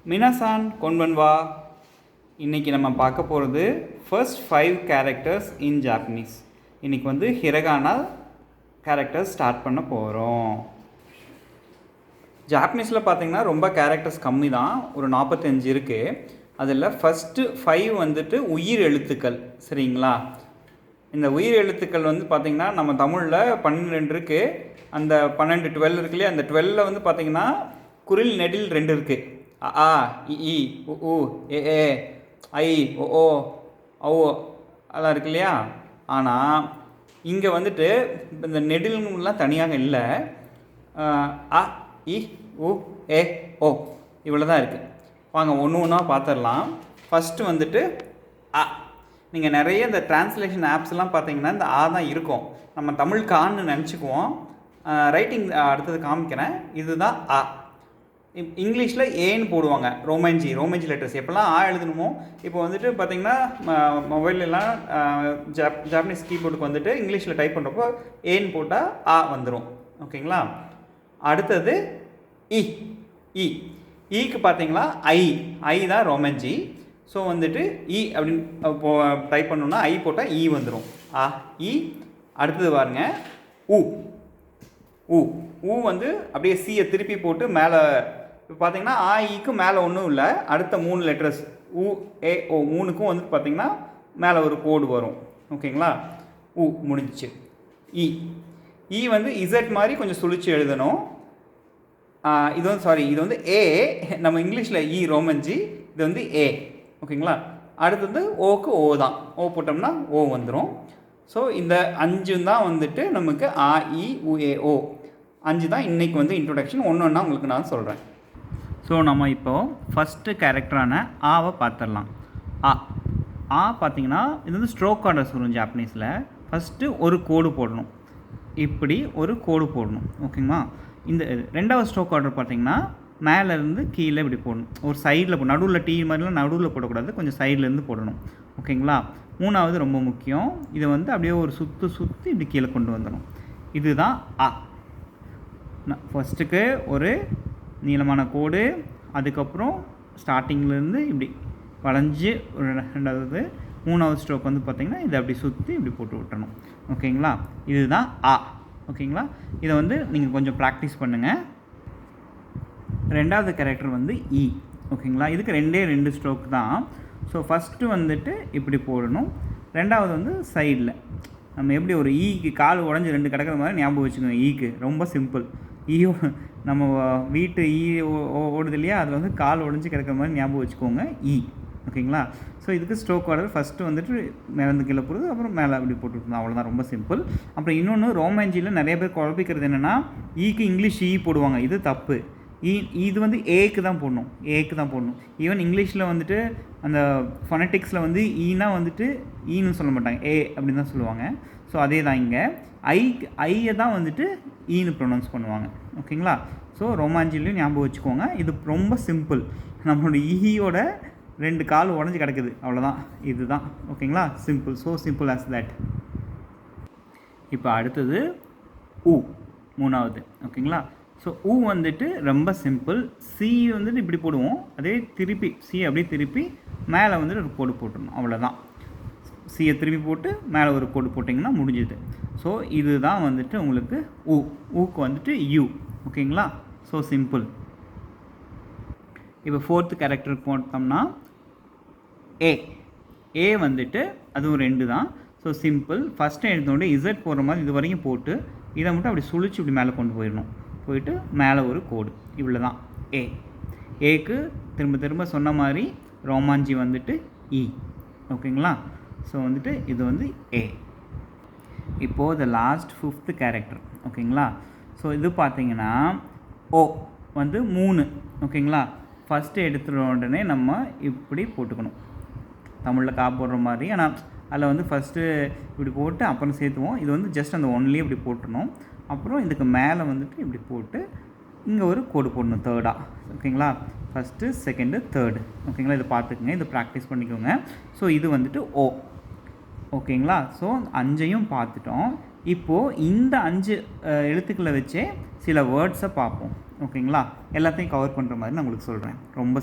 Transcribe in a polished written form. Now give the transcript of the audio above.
மினாசான் கொன்வன்வா. இன்றைக்கி நம்ம பார்க்க போகிறது ஃபர்ஸ்ட் 5 கேரக்டர்ஸ் இன் ஜாப்பனீஸ். இன்றைக்கி வந்து ஹிரகானா கேரக்டர்ஸ் ஸ்டார்ட் பண்ண போகிறோம். ஜாப்பனீஸில் பார்த்திங்கன்னா ரொம்ப கேரக்டர்ஸ் கம்மி தான், ஒரு 45 இருக்குது. அதில் ஃபஸ்ட்டு 5 வந்துட்டு உயிர் எழுத்துக்கள். சரிங்களா? இந்த உயிர் எழுத்துக்கள் வந்து பார்த்திங்கன்னா நம்ம தமிழில் 12 இருக்குது. அந்த 12 இருக்கு இல்லையா, அந்த 12 வந்து பார்த்திங்கன்னா குரில் நெடில் 2 இருக்குது. அ இ உ ஏ ஏ ஐ ஓ ஓ அதெல்லாம் இருக்கு இல்லையா. ஆனால் இங்கே வந்துட்டு இந்த நெடில்லாம் தனியாக இல்லை. அ இ உ ஏ ஓ இவ்வளோ தான் இருக்குது. வாங்க ஒன்று ஒன்றா பார்த்துடலாம். ஃபஸ்ட்டு வந்துட்டு அ. நீங்கள் நிறைய இந்த டிரான்ஸ்லேஷன் ஆப்ஸ்லாம் பார்த்தீங்கன்னா இந்த ஆ தான் இருக்கும். நம்ம தமிழ் கான்னு நினச்சிக்குவோம். ரைட்டிங் அடுத்தது காமிக்கிறேன். இதுதான் அ. இங்கிலீஷில் ஏன்னு போடுவாங்க. ரோமேஞ்சி லெட்டர்ஸ் எப்போல்லாம் ஆ எழுதணுமோ. இப்போ வந்துட்டு பார்த்திங்கன்னா மொபைலெலாம் ஜாப்பனீஸ் கீபோர்டுக்கு வந்துட்டு இங்கிலீஷில் டைப் பண்ணுறப்போ ஏன்னு போட்டால் ஆ வந்துடும். ஓகேங்களா? அடுத்தது இ. ஈக்கு பார்த்தீங்களா ஐ தான் ரோமேஞ்சி. ஸோ வந்துட்டு இ அப்படின்னு டைப் பண்ணணுன்னா ஐ போட்டால் ஈ வந்துடும். ஆ இ. அடுத்தது பாருங்க ஊ வந்து அப்படியே சியை திருப்பி போட்டு மேலே. இப்போ பார்த்தீங்கன்னா ஆ ஈக்கு மேலே ஒன்றும் இல்லை. அடுத்த 3 லெட்டர்ஸ் உ ஏ ஓ 3க்கும் வந்துட்டு பார்த்தீங்கன்னா மேலே ஒரு கோடு வரும். ஓகேங்களா? முடிஞ்சிச்சு. இ வந்து இசட் மாதிரி கொஞ்சம் சுழிச்சு எழுதணும். இது வந்து ஏ. நம்ம இங்கிலீஷில் இ ரோமஞ்சி, இது வந்து ஏ. ஓகேங்களா? அடுத்தது ஓக்கு ஓ தான். ஓ போட்டோம்னா ஓ வந்துடும். ஸோ இந்த 5 தான் வந்துட்டு நமக்கு ஆ இ உ ஏ ஓ 5 தான் இன்றைக்கி வந்து இன்ட்ரொடக்ஷன். ஒன்று உங்களுக்கு நான் சொல்கிறேன். ஸோ நம்ம இப்போது ஃபஸ்ட்டு கேரக்டரான ஆவை பார்த்துடலாம். ஆ பார்த்திங்கன்னா இது வந்து ஸ்ட்ரோக் ஆர்டர்ஸ் வரும் ஜாப்பனீஸில். ஃபஸ்ட்டு ஒரு கோடு போடணும். இப்படி ஒரு கோடு போடணும். ஓகேங்களா? இந்த 2வது ஸ்ட்ரோக் ஆர்டர் பார்த்திங்கன்னா மேலேருந்து கீழே இப்படி போடணும். ஒரு சைடில் நடுவில் டீ மாதிரிலாம் நடுவில் போடக்கூடாது, கொஞ்சம் சைட்லேருந்து போடணும். ஓகேங்களா? 3வது ரொம்ப முக்கியம். இதை வந்து அப்படியே ஒரு சுற்றி இப்படி கீழே கொண்டு வந்துடணும். இதுதான் ஆ. ஃபஸ்ட்டுக்கு ஒரு நீளமான கோடு, அதுக்கப்புறம் ஸ்டார்டிங்லேருந்து இப்படி வளைஞ்சு ஒரு 2வது 3வது ஸ்ட்ரோக் வந்து பார்த்திங்கன்னா இதை அப்படி சுற்றி இப்படி போட்டு விட்டுறணும். ஓகேங்களா? இதுதான் ஆ. ஓகேங்களா? இதை வந்து நீங்கள் கொஞ்சம் ப்ராக்டிஸ் பண்ணுங்கள். 2வது கேரக்டர் வந்து இ. ஓகேங்களா? இதுக்கு 2 ஸ்ட்ரோக் தான். ஸோ ஃபஸ்ட்டு வந்துட்டு இப்படி போடணும். 2வது வந்து சைடில் நம்ம எப்படி ஒரு ஈக்கு கால் உடஞ்சி 2 கிடக்கிற மாதிரி ஞாபகம் வச்சுக்கோங்க. ஈக்கு ரொம்ப சிம்பிள். ஈயோ நம்ம வீட்டு ஈ ஓடுது இல்லையா, அதில் வந்து கால் உடஞ்சி கிடக்கிற மாதிரி ஞாபகம் வச்சுக்கோங்க. ஈ. ஓகேங்களா? ஸோ இதுக்கு ஸ்ட்ரோக் ஆர்டர் ஃபஸ்ட்டு வந்துட்டு மேலேருந்து கீழே போடுறது, அப்புறம் மேலே அப்படி போட்டுருக்கணும். அவ்வளோதான், ரொம்ப சிம்பிள். அப்புறம் இன்னொன்று ரோமேஞ்சியில் நிறைய பேர் குழப்பிக்கிறது என்னென்னா ஈக்கு இங்கிலீஷ் ஈ போடுவாங்க. இது தப்பு. இது வந்து ஏக்கு தான் போடணும். ஈவன் இங்கிலீஷில் வந்துட்டு அந்த ஃபொனட்டிக்ஸில் வந்து ஈனா வந்துட்டு ஈன்னு சொல்ல மாட்டாங்க, ஏ அப்படின்னு தான் சொல்லுவாங்க. ஸோ அதே தான் இங்கே ஐயை தான் வந்துட்டு ஈன்னு ப்ரொனவுன்ஸ் பண்ணுவாங்க. ஓகேங்களா? ஸோ ரோமாஞ்சிலையும் ஞாபகம் வச்சுக்கோங்க. இது ரொம்ப சிம்பிள். நம்மளோட ஈயோட 2 கால் உடஞ்சி கிடக்குது, அவ்வளோதான். இதுதான். ஓகேங்களா? Simple. So simple as that. இப்போ அடுத்தது 3வது. ஓகேங்களா? ஸோ வந்துட்டு ரொம்ப சிம்பிள். சி வந்துட்டு இப்படி போடுவோம், அதே திருப்பி சி அப்படியே திருப்பி மேலே வந்துட்டு ஒரு கோடு போட்டுடணும். அவ்வளோதான். சியை திருப்பி போட்டு மேலே ஒரு கோடு போட்டிங்கன்னா முடிஞ்சுது. ஸோ இதுதான் வந்துட்டு உங்களுக்கு ஊக்கு வந்துட்டு யூ. ஓகேங்களா? So simple. இப்போ 4th கேரக்டருக்கு போட்டோம்னா ஏ வந்துட்டு அதுவும் 2 தான். So simple. ஃபஸ்ட்டு எடுத்தோடனே இசட் போடுற மாதிரி இது வரைக்கும் போட்டு இதை மட்டும் அப்படி சுழிச்சு இப்படி மேலே கொண்டு போயிட்டு மேலே ஒரு கோடு. இவ்வளோ தான் ஏக்கு. திரும்ப சொன்ன மாதிரி ரோமாஞ்சி வந்துட்டு இ. ஓகேங்களா? ஸோ வந்துட்டு இது வந்து ஏ. இப்போது த லாஸ்ட் 5th கேரக்டர். ஓகேங்களா? ஸோ இது பார்த்தீங்கன்னா ஓ வந்து 3. ஓகேங்களா? ஃபஸ்ட்டு எடுத்துகிற உடனே நம்ம இப்படி போட்டுக்கணும். தமிழில் கா போடுற மாதிரி. ஆனால் அதில் வந்து ஃபஸ்ட்டு இப்படி போட்டு அப்புறம் சேர்த்துவோம். இது வந்து ஜஸ்ட் அந்த ஒன்லேயே இப்படி போட்டுடணும். அப்புறம் இதுக்கு மேலே வந்துட்டு இப்படி போட்டு இங்கே ஒரு கோடு போடணும் 3rd. ஓகேங்களா? First, second, 3rd. ஓகேங்களா? இதை பார்த்துக்குங்க, இதை ப்ராக்டிஸ் பண்ணிக்கோங்க. ஸோ இது வந்துட்டு ஓ. ஓகேங்களா? ஸோ 5ஐயும் பார்த்துட்டோம். இப்போது இந்த 5 எழுத்துக்களை வச்சே சில வேர்ட்ஸை பார்ப்போம். ஓகேங்களா? எல்லாத்தையும் கவர் பண்ணுற மாதிரி நான் உங்களுக்கு சொல்கிறேன். ரொம்ப